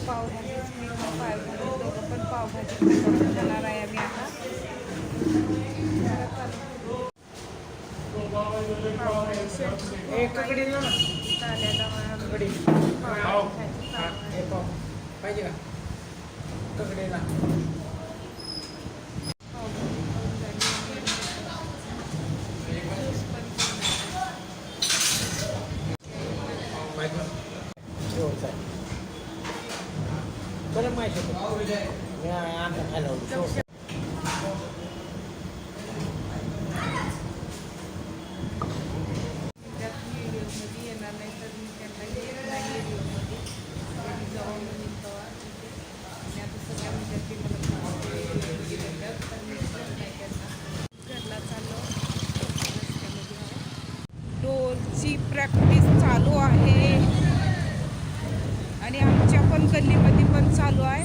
पावभाजीच मी पावभाजी दोघं पण पावभाजी खाणार आहे आम्ही आता पाहिजे का ककडेला बरं माहिती मी आता खायला व्हिडिओमध्ये येणार नाही तर मी त्यांना येत नाही व्हिडिओमध्ये त्यांनी जाऊन तेव्हा आणि आता सगळ्या विद्यार्थी मला देतात तर मी नाही त्यांना घरला चाललो रस्त्यामध्ये डोलची प्रॅक्टिस चालू आहे आणि आमच्या पण गल्लीमध्ये पण चालू आहे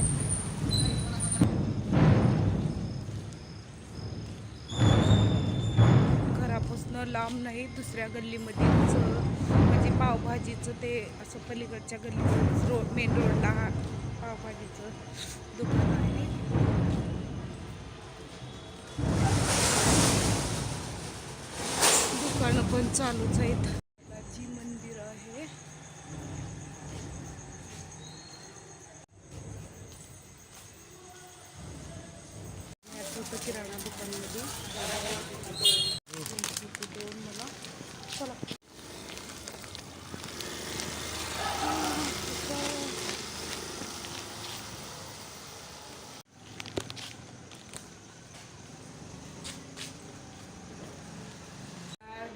घरापासून लांब नाही दुसऱ्या गल्लीमध्येच म्हणजे पावभाजीचं ते असं पलीकडच्या गल्लीत मेन रोडला पावभाजीचं दुकान आहे दुकानं पण चालूच आहेत बालाजी मंदिर आहे किराणा दुकानमध्ये दोन मला चला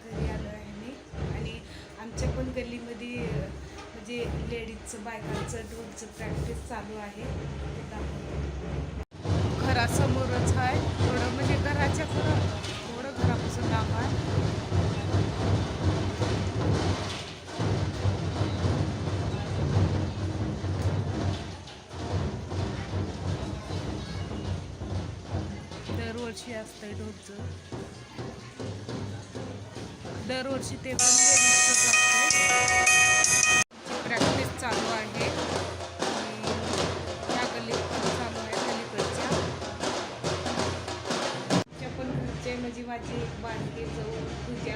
घरी आलो आहे मी आणि आमच्या पण गल्लीमध्ये म्हणजे लेडीजचं बायकांचं ढोलचं प्रॅक्टिस चालू आहे घरासमोरच आहे थोडं म्हणजे घराच्या थोडं घरापासून लांब आहे दरवर्षी असतंय ढोलचं दरवर्षी ते पण लेडीजचंच असतंय प्रॅक्टिस चालू आहे या गल्लीत पण चालू आहे म्हणजे माझी एक बारकी जाऊ पूजा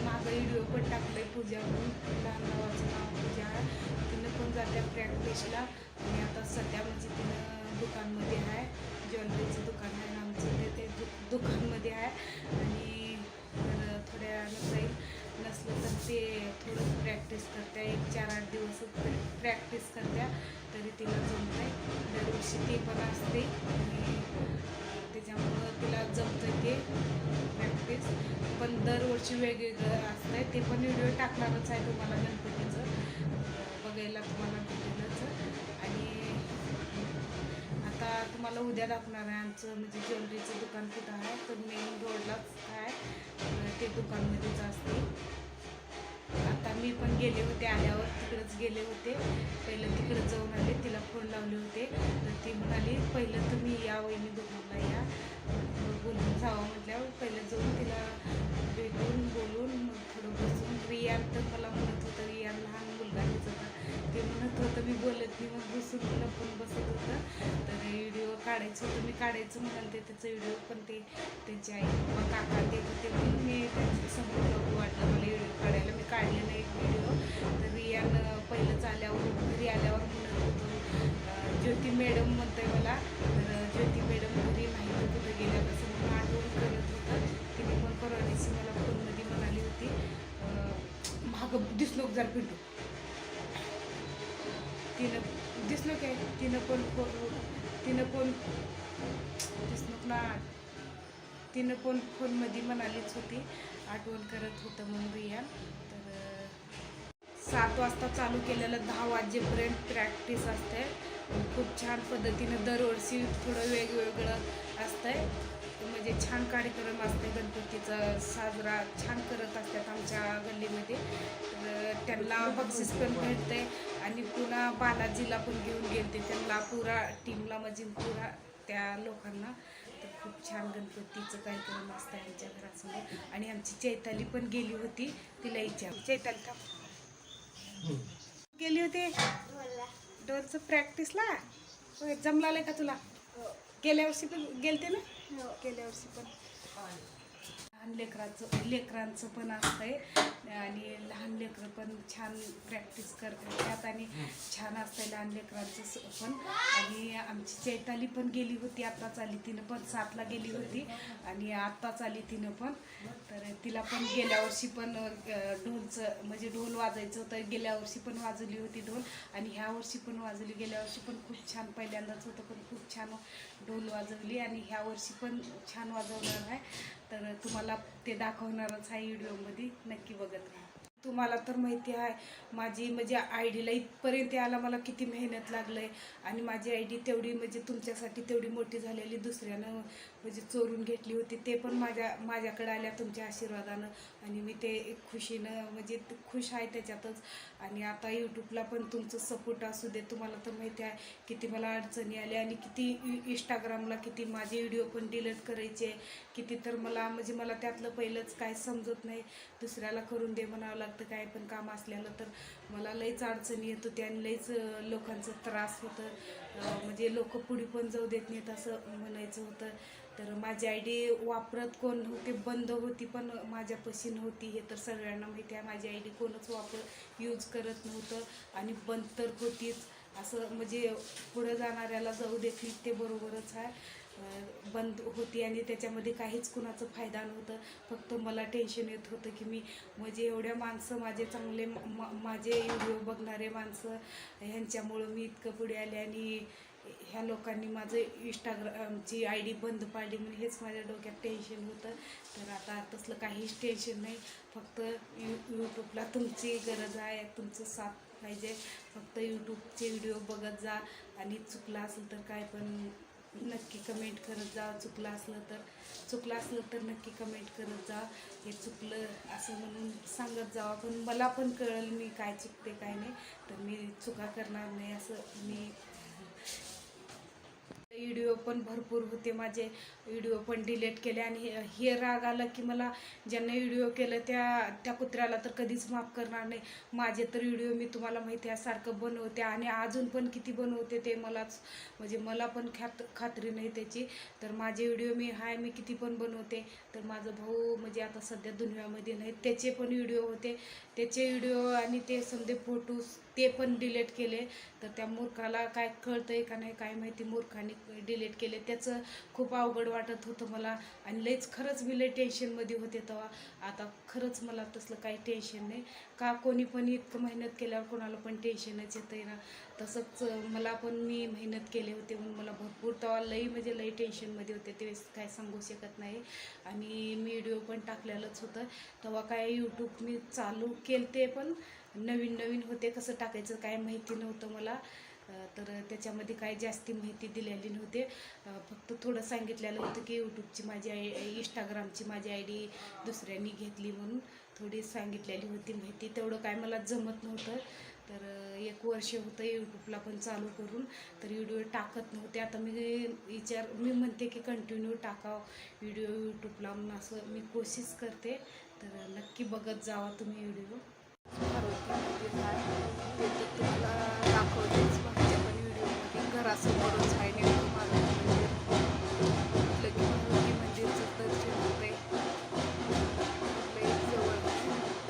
मागं व्हिडिओ पण टाकले पूजा म्हणून लहान भावाचं नाव पूजा आहे तिनं पण जात्या प्रॅक्टिसला आणि आता सध्या म्हणजे तिनं दुकानमध्ये आहे ज्वेलरीचं दुकान आहे आमचं ते दुकानमध्ये आहे आणि थोड्या वेळानं जाईल नसलं तर ते थोडं प्रॅक्टिस करत्या 1-4-8 दिवस प्रॅक्टिस करत्या तरी तिला जमत आहे दरवर्षी ते पण असते आणि त्याच्यामुळं तिला जमतं ते प्रॅक्टिस पण दरवर्षी वेगवेगळं असतं ते पण व्हिडिओ टाकणारच आहे तुम्हाला गणपतीचं बघायला तुम्हाला भेटेलच आणि आता तुम्हाला उद्या दाखवणार आहे आमचं म्हणजे ज्वेलरीचं दुकान कुठं आहे तर मेन रोडलाच आहे ते दुकानमध्येच असते आता मी पण गेले होते आल्यावर तिकडंच गेले होते पहिलं तिकडं जाऊन आले तिला फोन लावले होते तर ती म्हणाली पहिलं तुम्ही या वहिनी दुकानला या बोलून जावं म्हटल्यावर पहिलं जाऊन तिला भेटून बोलून मग थोडं बसून रियान तर मला म्हणत होतं रियान लहान मुलगा होता ते म्हणत होतं मी बोलत नाही मग बसून मला पण बसत होतं तर व्हिडिओ काढायचं होतं मी काढायचं म्हणाले त्याचं व्हिडिओ पण ते त्यांची आई मग काका ते होते म्हणून मी त्यांच्यासमोर बघू वाटलं मला व्हिडिओ काढायला मी काढले नाही एक व्हिडिओ तर रियान पहिलंच आल्यावर घरी आल्यावर म्हणत होतो ज्योती मॅडम म्हणतोय मला तर ज्योती मॅडम घरी नाही कुठं गेल्या कसं म्हणून आठवण करत होतं तिने पण परवा दिवशी मला फोनमध्ये म्हणाली होती मागं दिसलो जर पिंटू तिनं दिसलो काय तिनं पण दिसलो ना तिनं पण फोनमध्ये म्हणालीच होती आठवण करत होतं म्हणून रियान तर 7 वाजता चालू केलेलं 10 वाजेपर्यंत प्रॅक्टिस असते खूप छान पद्धतीनं दरवर्षी थोडं वेगवेगळं असतंय म्हणजे छान कार्यक्रम असते गणपतीचा साजरा छान करत असतात आमच्या गल्लीमध्ये तर त्यांना बक्षीस पण भेटते आणि पुन्हा बालाजीला पण घेऊन गेलते त्यांना पुरा टीमला म्हणजे पुरा त्या लोकांना तर खूप छान गणपतीचं कार्यक्रम असतं आमच्या घरासमोर आणि आमची चैताली पण गेली होती तिला चैताली गेली होती डोलचं प्रॅक्टिसला होय जमलाय का तुला गेल्या वर्षी पण गेलते ना गेल्या वर्षी पण लहान लेकरांचं पण असतंय आणि लहान लेकरं पण छान प्रॅक्टिस करतात आणि छान असतंय लहान लेकरांचं पण. आणि आमची चैताली पण गेली होती, आत्ताच आली तिनं पण 7ला गेली होती आणि आत्ताच आली तिनं पण. तर तिला पण गेल्या वर्षी पण ढोलचं म्हणजे ढोल वाजायचं होतं, गेल्या वर्षी पण वाजवली होती ढोल आणि ह्या वर्षी पण वाजवली. गेल्या वर्षी पण खूप छान पहिल्यांदाच होतं पण खूप छान ढोल वाजवली आणि ह्या वर्षी पण छान वाजवणार आहे. तर तुम्हाला ते दाखवणारच आहे व्हिडिओमध्ये, नक्की बघत राहा. तुम्हाला तर माहिती आहे माझी म्हणजे आय डीला इथपर्यंत यायला मला किती मेहनत लागलं आहे आणि माझी आय डी तेवढी म्हणजे तुमच्यासाठी तेवढी मोठी झालेली दुसऱ्यानं म्हणजे चोरून घेतली होती, ते पण माझ्याकडे आल्या तुमच्या आशीर्वादानं आणि मी ते खुशीनं म्हणजे खुश आहे त्याच्यातच. आणि आता यूट्यूबला पण तुमचं सपोर्ट असू दे. तुम्हाला तर माहिती आहे किती मला अडचणी आल्या आणि किती इंस्टाग्रामला किती माझे व्हिडिओ पण डिलीट करायचे, किती तर मला त्यातलं पहिलंच काय समजत नाही, दुसऱ्याला करून दे म्हणावं लागतं काय पण काम असलेलं. तर मला लईच अडचणी येत होती आणि लईच लोकांचं त्रास होतं, म्हणजे लोक पुढे पण जाऊ देत नाहीत असं म्हणायचं होतं. तर माझी आय डी वापरत कोण नव्हते, बंद होती पण माझ्यापाशी नव्हती, हे तर सगळ्यांना माहिती आहे. माझी आय डी कोणच यूज करत नव्हतं आणि बंद तर होतीच, असं म्हणजे पुढं जाणाऱ्याला जाऊ देत नाही ते बरोबरच आहे. बंद होती आणि त्याच्यामध्ये काहीच कुणाचा फायदा नव्हतं, फक्त मला टेन्शन येत होतं की मी म्हणजे एवढ्या माणसं माझे चांगले माझे व्हिडिओ बघणारे माणसं ह्यांच्यामुळं मी इतकं पुढे आले आणि ह्या लोकांनी माझं इंस्टाग्रामची आय डी बंद पाडली म्हणून हेच माझ्या डोक्यात टेन्शन होतं. तर आता तसलं काहीच टेन्शन नाही, फक्त यूट्यूबला तुमची गरज आहे, तुमचं साथ पाहिजे. फक्त यूट्यूबचे व्हिडिओ बघत जा आणि चुकलं असेल तर काय पण नक्की कमेंट करत जा, चुकलं असलं तर नक्की कमेंट करत जा, हे चुकलं असं म्हणून सांगत जावा. पण मला पण कळेल मी काय चुकते काय नाही, तर मी चुका करणार नाही असं मी. व्हिडिओ पण भरपूर होते, माझे व्हिडिओ पण डिलीट केले आणि हे राग आला की मला ज्यांना व्हिडिओ केलं त्या कुत्र्याला तर कधीच माफ करणार नाही. माझे तर व्हिडिओ मी तुम्हाला माहिती आहे सारखं बनवते आणि अजून पण किती बनवते ते मलाच म्हणजे मला पण खात्री नाही त्याची. तर माझे व्हिडिओ मी किती पण बनवते. तर माझा भाऊ म्हणजे आता सध्या दुनियामध्ये नाही, त्याचे पण व्हिडिओ होते, त्याचे व्हिडिओ आणि ते समजे फोटोज ते पण डिलीट केले. तर त्या मूर्खाला काय कळतंय का नाही काय माहिती, मूर्खाने डिलीट केले. त्याचं खूप अवघड वाटत होतं मला आणि लईच खरंच मी लई टेन्शनमध्ये होते तेव्हा. आता खरंच मला तसलं काही टेन्शन नाही, का कोणी पण इतकं मेहनत केल्यावर कोणाला पण टेन्शनच येतं आहे ना. तसंच मला पण मी मेहनत केले होते म्हणून मला भरपूर तेव्हा लई टेन्शनमध्ये होते, ते काय सांगू शकत नाही. आणि मी व्हिडिओ पण टाकलेलंच होतं तेव्हा, काय यूट्यूब मी चालू केलते पण नवीन होते, कसं टाकायचं काय माहिती नव्हतं मला. तर त्याच्यामध्ये काय जास्ती माहिती दिलेली नव्हते, फक्त थोडं सांगितलेलं होतं की यूट्यूबची माझी इंस्टाग्रामची माझी आय डी दुसऱ्यांनी घेतली म्हणून थोडी सांगितलेली होती माहिती, तेवढं काय मला जमत नव्हतं. तर 1 वर्ष होतं यूट्यूबला पण चालू करून, तर व्हिडिओ टाकत नव्हते. आता मी म्हणते की कंटिन्यू टाकावं व्हिडिओ यूट्यूबला म्हणून, असं मी कोशिश करते. तर नक्की बघत जावा तुम्ही व्हिडिओ. ते तर तुम्हाला दाखवतेच मागच्या पण व्हिडिओमध्ये, घरासमोरच आहे नेमकं माझं